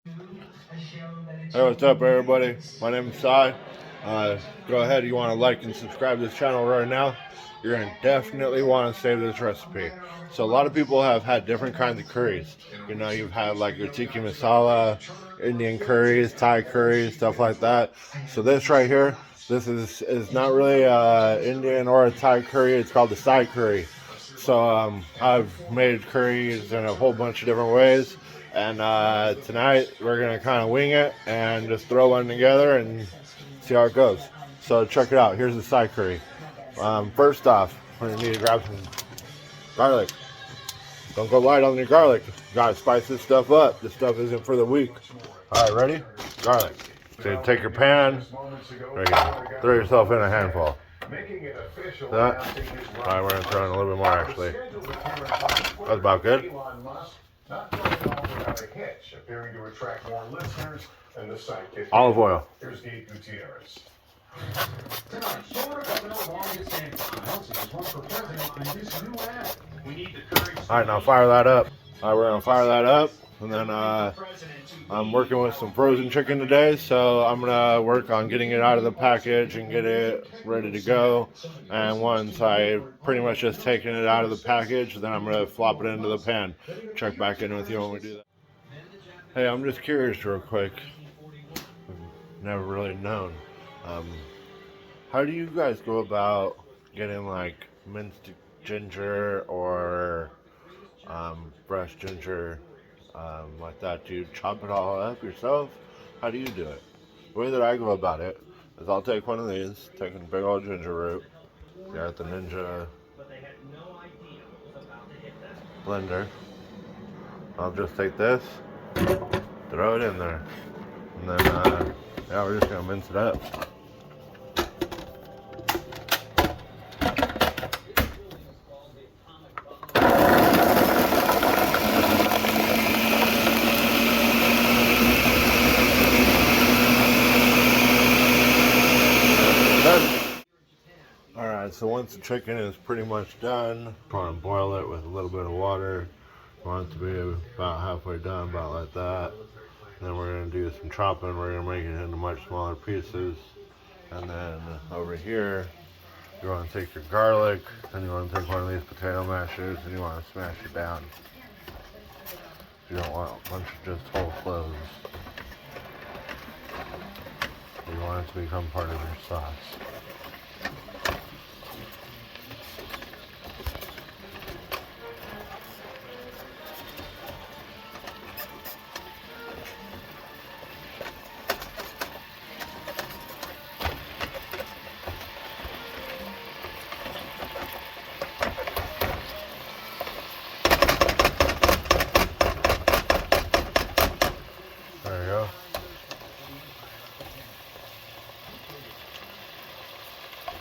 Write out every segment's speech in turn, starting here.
Hey, what's up, everybody? My name is Sai. Go ahead, you want to like and subscribe to this channel right now. You're going to definitely want to save this recipe. So a lot of people have had different kinds of curries. You know, you've had like your tikka masala, Indian curries, Thai curries, stuff like that. So this right here, this is not really Indian or a Thai curry. It's called the Thai curry. So I've made curries in a whole bunch of different ways. And tonight we're going to kind of wing it and just throw one together and see how it goes. So check it out. Here's the Thai curry. First off, we're going to need to grab some garlic. Don't go light on your garlic. You gotta spice this stuff up. This stuff isn't for the weak. Alright, ready? Garlic. So take your pan. There you go. Throw yourself in a handful. That. Alright, we're gonna throw in a little bit more actually. That's about good. Olive oil. Alright, now fire that up. Alright, we're gonna fire that up. And then I'm working with some frozen chicken today, so I'm gonna work on getting it out of the package and get it ready to go. And once I pretty much just taken it out of the package, then I'm gonna flop it into the pan. Check back in with you when we do that. Hey, I'm just curious real quick. Never really known. How do you guys go about getting like minced ginger or fresh ginger like that? Do you chop it all up yourself? How do you do it? The way that I go about it is I'll take one of these, take a big old ginger root, got the Ninja blender. I'll just take this, throw it in there, and then yeah, we're just gonna mince it up. Alright, so once the chicken is pretty much done, want to boil it with a little bit of water. Want it to be about halfway done, about like that. Then we're going to do some chopping. We're going to make it into much smaller pieces. And then over here, you want to take your garlic, and you want to take one of these potato mashers, and you want to smash it down. You don't want a bunch of just whole cloves. You want it to become part of your sauce. There you go.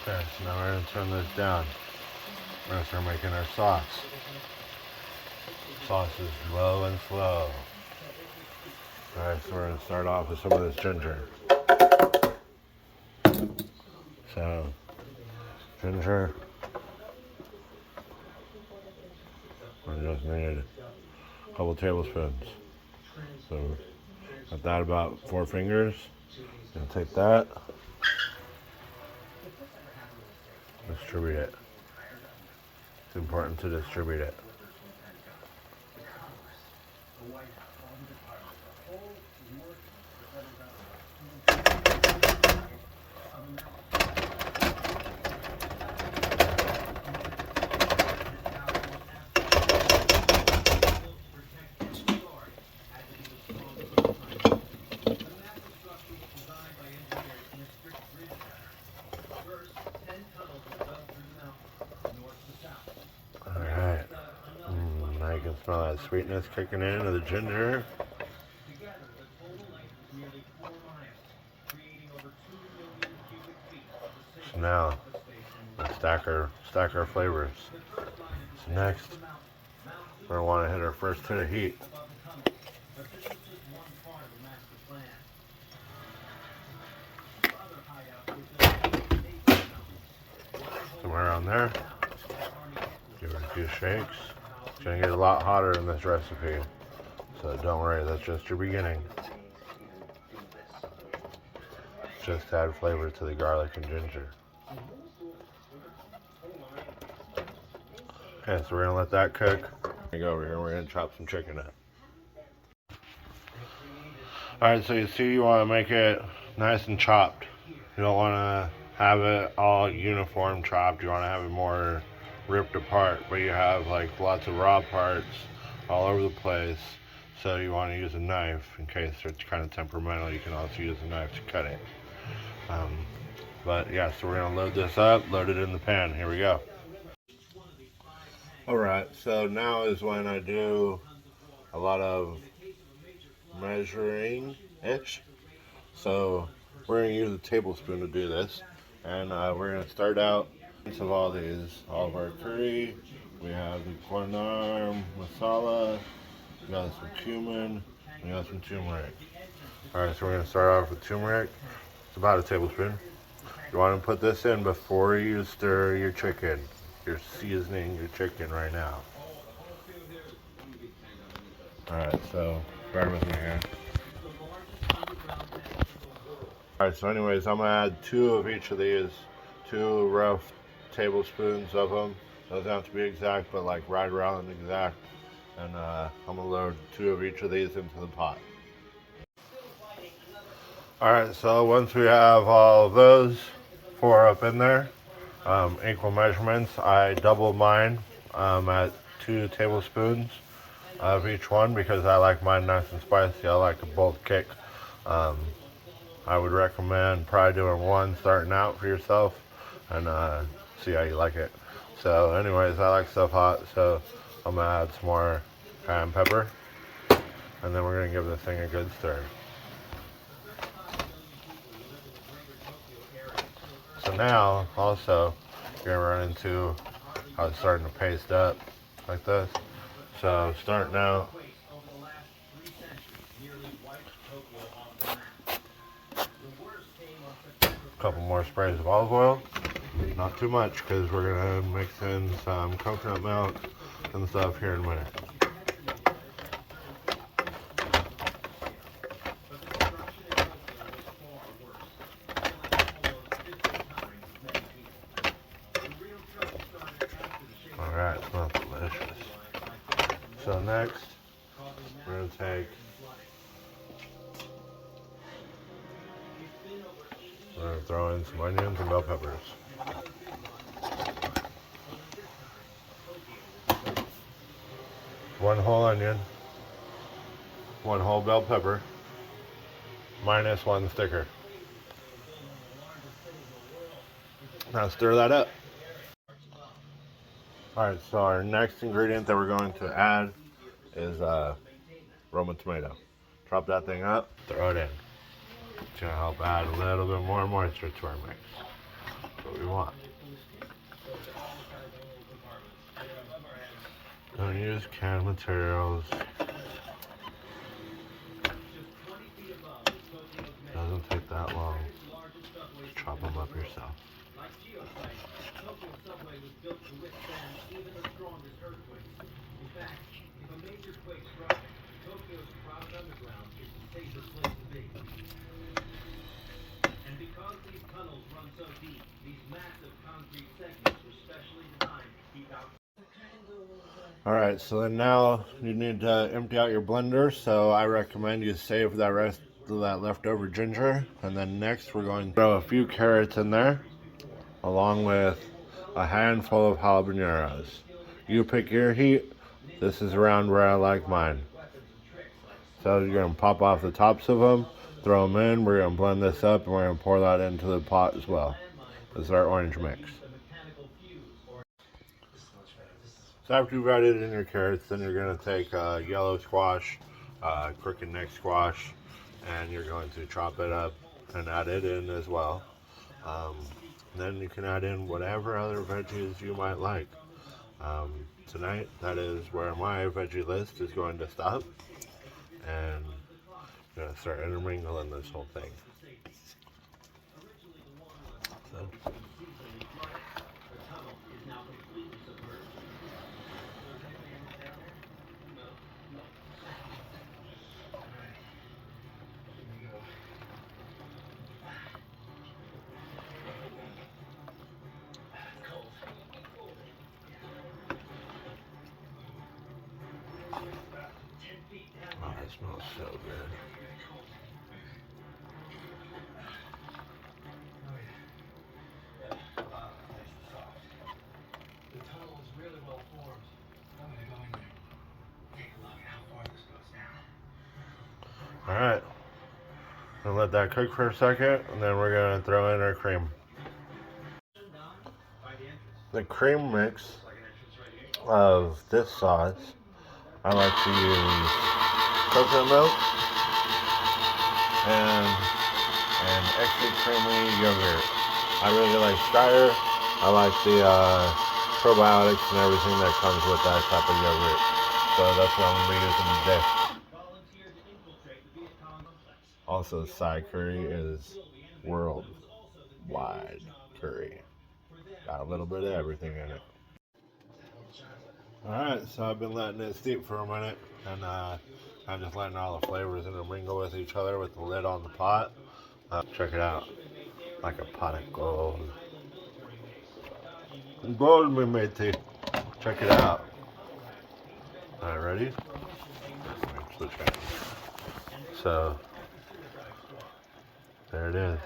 Okay, so now we're going to turn this down. We're going to start making our sauce. Sauce is low and slow. Alright, so we're going to start off with some of this ginger. So, ginger. We just need a couple tablespoons. So, got that about 4 fingers. Gonna take that. Distribute it. It's important to distribute it. Alright. Now you can smell that sweetness kicking in of the ginger. So now, let's stack our flavors. So next, we're going to want to hit our first hit of heat. Somewhere around there. Give it a few shakes. It's going to get a lot hotter in this recipe. So don't worry, that's just your beginning. just to add flavor to the garlic and ginger. Okay, so we're gonna let that cook. We're gonna go over here and we're gonna chop some chicken up. Alright, so you see you wanna make it nice and chopped. You don't wanna have it all uniform chopped. You wanna have it more ripped apart, but you have like lots of raw parts all over the place. So you wanna use a knife in case it's kind of temperamental. You can also use a knife to cut it. But yeah, so we're gonna load this up, load it in the pan. Here we go. Alright, so now is when I do a lot of measuring-ish. So we're going to use a tablespoon to do this. And we're going to start out of all these. All of our curry. We have the Curry Masala. We got some cumin. We got some turmeric. Alright, so we're going to start off with turmeric. It's about a tablespoon. You want to put this in before you stir your chicken. You're seasoning your chicken right now. Alright, so bear with me here. Alright, so anyways, I'm going to add 2 of each of these. 2 rough tablespoons of them. Doesn't have to be exact, but like right around exact. And I'm going to load 2 of each of these into the pot. Alright, so once we have all of those 4 up in there, equal measurements, I double mine at 2 tablespoons of each one because I like mine nice and spicy. I like a bold kick. I would recommend probably doing 1 starting out for yourself and see how you like it. So anyways, I like stuff hot, so I'm gonna add some more cayenne pepper and then we're gonna give this thing a good stir. So now also you're gonna run into how it's starting to paste up like this. So starting out, a couple more sprays of olive oil, not too much because we're gonna mix in some coconut milk and stuff here in a minute. Alright, smells delicious. So next, we're gonna take we're going to throw in some onions and bell peppers. One whole onion, 1 whole bell pepper, minus 1 sticker. Now stir that up. Alright, so our next ingredient that we're going to add is Roma tomato. Chop that thing up, throw it in. It's going to help add a little bit more moisture to our mix. That's what we want. Don't use canned materials. Doesn't take that long. Just chop them up yourself. And because these tunnels run so deep, these massive concrete segments were specially designed to keep out. Alright, so then now you need to empty out your blender, so I recommend you save that rest of that leftover ginger. And then next we're going to throw a few carrots in there, along with a handful of jalapenos. You pick your heat. This is around where I like mine. So you're going to pop off the tops of them, throw them in, we're going to blend this up, and we're going to pour that into the pot as well. This is our orange mix. So after you've added in your carrots, then you're going to take yellow squash, crooked neck squash, and you're going to chop it up and add it in as well. Then you can add in whatever other veggies you might like. Tonight, that is where my veggie list is going to stop. And I'm going to start intermingling this whole thing. So. That smells so good. Alright, gonna let that cook for a second, and then we're gonna throw in our cream. The cream mix of this sauce, I like to use coconut milk and an extra creamy yogurt. I really like Steyr. I like the probiotics and everything that comes with that type of yogurt. So that's what I'm gonna be using today. Also, Thai curry is worldwide curry. Got a little bit of everything in it. Alright, so I've been letting it steep for a minute, and I'm just letting all the flavors intermingle with each other with the lid on the pot. Check it out, like a pot of gold. Gold, my matey. Check it out. Alright, ready? So, there it is.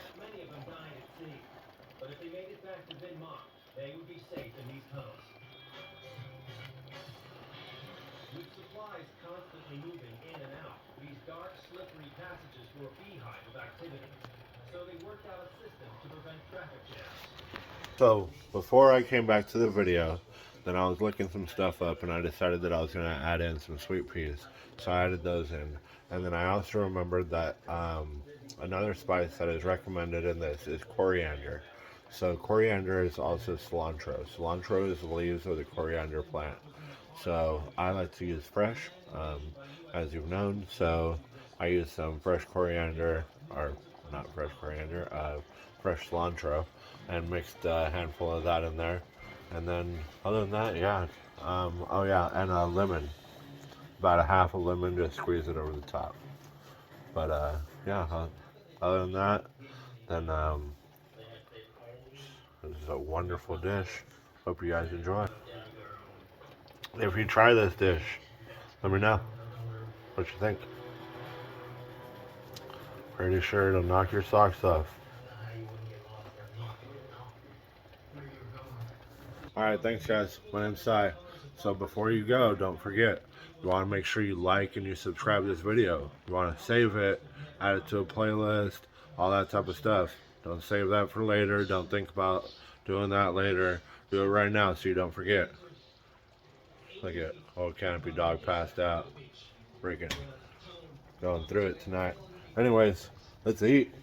With supplies constantly moving in and out, these dark, slippery passages were a beehive of activity. So they worked out a system to prevent traffic jams. So, before I came back to the video, then I was looking some stuff up and I decided that I was going to add in some sweet peas. So I added those in. And then I also remembered that another spice that is recommended in this is coriander. So coriander is also cilantro. Cilantro is the leaves of the coriander plant. So I like to use fresh, as you've known. So I use some fresh coriander, or not fresh coriander, fresh cilantro, and mixed a handful of that in there. And then other than that, yeah. Oh yeah, and a lemon. About a half a lemon, just squeeze it over the top. But yeah, other than that, then this is a wonderful dish. Hope you guys enjoy. If you try this dish, let me know what you think. Pretty sure it'll knock your socks off. Alright, thanks guys. My name's Sai. So before you go, don't forget, you want to make sure you like and you subscribe to this video. You want to save it, add it to a playlist, all that type of stuff. Don't save that for later. Don't think about doing that later. Do it right now so you don't forget. Look at old Canopy Dog passed out. Freaking going through it tonight. Anyways, let's eat.